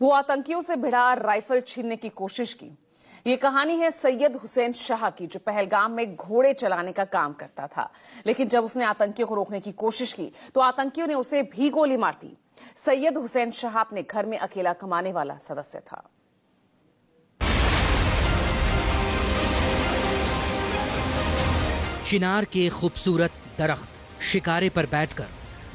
वो आतंकियों से भिड़ा राइफल छीनने की कोशिश की। ये कहानी है सैयद हुसैन शाह की, जो पहलगाम में घोड़े चलाने का काम करता था। लेकिन जब उसने आतंकियों को रोकने की कोशिश की तो आतंकियों ने उसे भी गोली मार दी। सैयद हुसैन शाह अपने घर में अकेला कमाने वाला सदस्य था। चिनार के खूबसूरत दरख्त, शिकारे पर बैठकर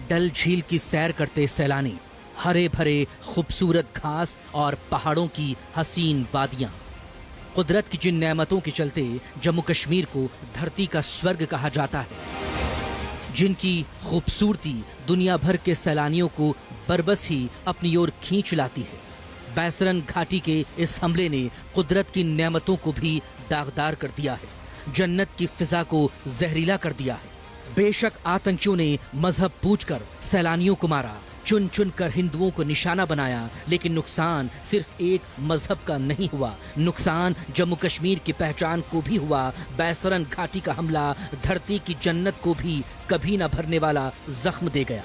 डल झील की सैर करते सैलानी, हरे भरे खूबसूरत घास और पहाड़ों की हसीन वादियां। कुदरत की जिन नेमतों के चलते जम्मू कश्मीर को धरती का स्वर्ग कहा जाता है, जिनकी खूबसूरती दुनिया भर के सैलानियों को बरबस ही अपनी ओर खींच लाती है, बैसरन घाटी के इस हमले ने कुदरत की नेमतों को भी दागदार कर दिया है, जन्नत की फिजा को जहरीला कर दिया है। बेशक आतंकियों ने मजहब पूछकर सैलानियों को मारा, चुन चुन कर हिंदुओं को निशाना बनाया, लेकिन नुकसान सिर्फ एक मजहब का नहीं हुआ, नुकसान जम्मू कश्मीर की पहचान को भी हुआ। बैसरन घाटी का हमला धरती की जन्नत को भी कभी न भरने वाला जख्म दे गया।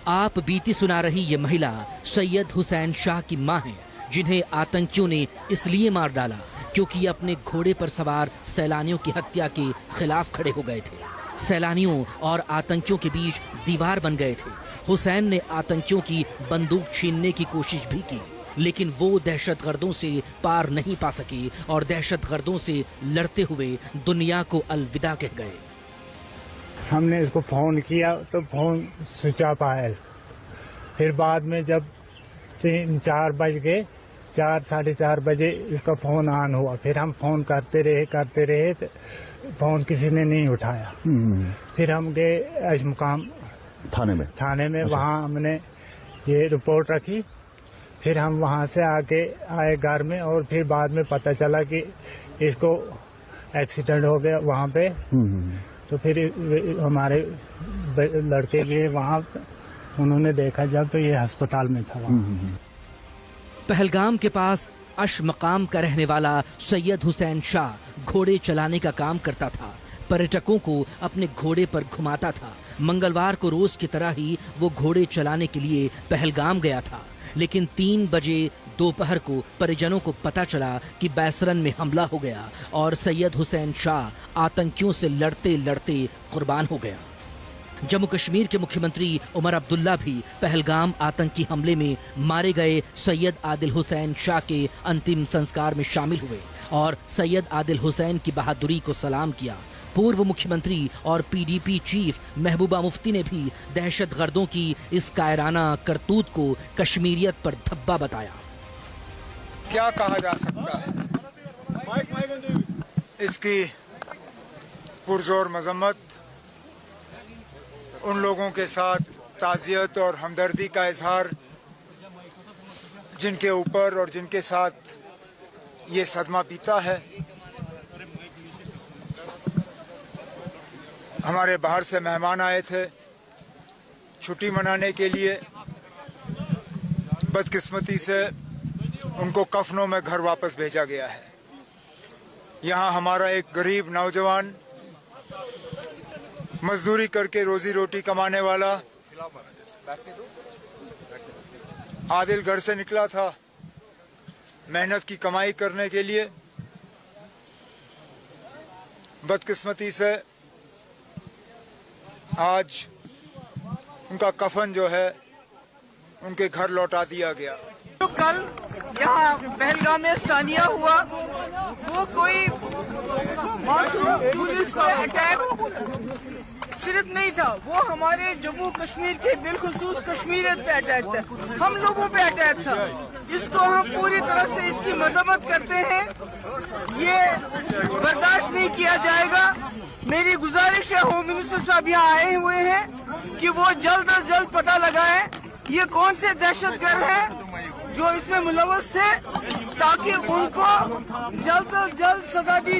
आप बीती सुना रही ये महिला सैयद हुसैन शाह की मां है, जिन्हें आतंकियों ने इसलिए मार डाला क्योंकि अपने घोड़े पर सवार सैलानियों की हत्या के खिलाफ खड़े हो गए थे। सैलानियों और आतंकियों के बीच दीवार बन गए थे। हुसैन ने आतंकियों की बंदूक छीनने की कोशिश भी की, लेकिन वो दहशतगर्दों से पार नहीं पा सके और दहशतगर्दों से लड़ते हुए दुनिया को अलविदा कह गए। हमने इसको फोन किया तो फोन स्विच ऑफ आया इसका। फिर बाद में जब 3-4 बज गए, 4-4:30 बजे इसका फोन ऑन हुआ। फिर हम फोन करते रहे तो फोन किसी ने नहीं उठाया। फिर हम गए अजमुकाम थाने में अच्छा। वहाँ हमने ये रिपोर्ट रखी। फिर हम वहाँ से आके आए घर में, और फिर बाद में पता चला कि इसको एक्सीडेंट हो गया वहाँ पे। तो फिर हमारे लड़के गए वहाँ, उन्होंने देखा जब तो ये अस्पताल में था वहाँ। पहलगाम के पास अश मकाम का रहने वाला सैयद हुसैन शाह घोड़े चलाने का काम करता था, पर्यटकों को अपने घोड़े पर घुमाता था। मंगलवार को रोज की तरह ही वो घोड़े चलाने के लिए पहलगाम गया था, लेकिन 3 बजे दोपहर को परिजनों को पता चला कि बैसरन में हमला हो गया और सैयद हुसैन शाह आतंकियों से लड़ते लड़ते कुर्बान हो गया। जम्मू कश्मीर के मुख्यमंत्री उमर अब्दुल्ला भी पहलगाम आतंकी हमले में मारे गए सैयद आदिल हुसैन शाह के अंतिम संस्कार में शामिल हुए और सैयद आदिल हुसैन की बहादुरी को सलाम किया। पूर्व मुख्यमंत्री और पीडीपी चीफ महबूबा मुफ्ती ने भी दहशतगर्दों की इस कायराना करतूत को कश्मीरियत पर धब्बा बताया। क्या कहा जा सकता है, इसकी पुरजोर मजम्मत, उन लोगों के साथ ताज़ियत और हमदर्दी का इजहार जिनके ऊपर और जिनके साथ ये सदमा बीता है। हमारे बाहर से मेहमान आए थे छुट्टी मनाने के लिए, बदकिस्मती से उनको कफनों में घर वापस भेजा गया है। यहाँ हमारा एक गरीब नौजवान मजदूरी करके रोजी रोटी कमाने वाला आदिल घर से निकला था मेहनत की कमाई करने के लिए। बदकिस्मती से आज उनका कफन जो है उनके घर लौटा दिया गया। तो कल यहाँ पहलगाम में सानिया हुआ, वो कोई मासूम टूरिस्ट पे अटैक सिर्फ नहीं था, वो हमारे जम्मू कश्मीर के बिलखुसूस कश्मीरियत पे अटैक था, हम लोगों पे अटैक था। इसको हम पूरी तरह से इसकी मजम्मत करते हैं, ये बर्दाश्त नहीं किया जाएगा। मेरी गुजारिश है, होम मिनिस्टर साहब यहाँ आए हुए हैं कि वो जल्द अज जल्द पता लगाएं ये कौन से दहशतगर्द हैं जो इसमें मुलव्वस थे, ताकि उनको जल्द से जल्द सजा दी।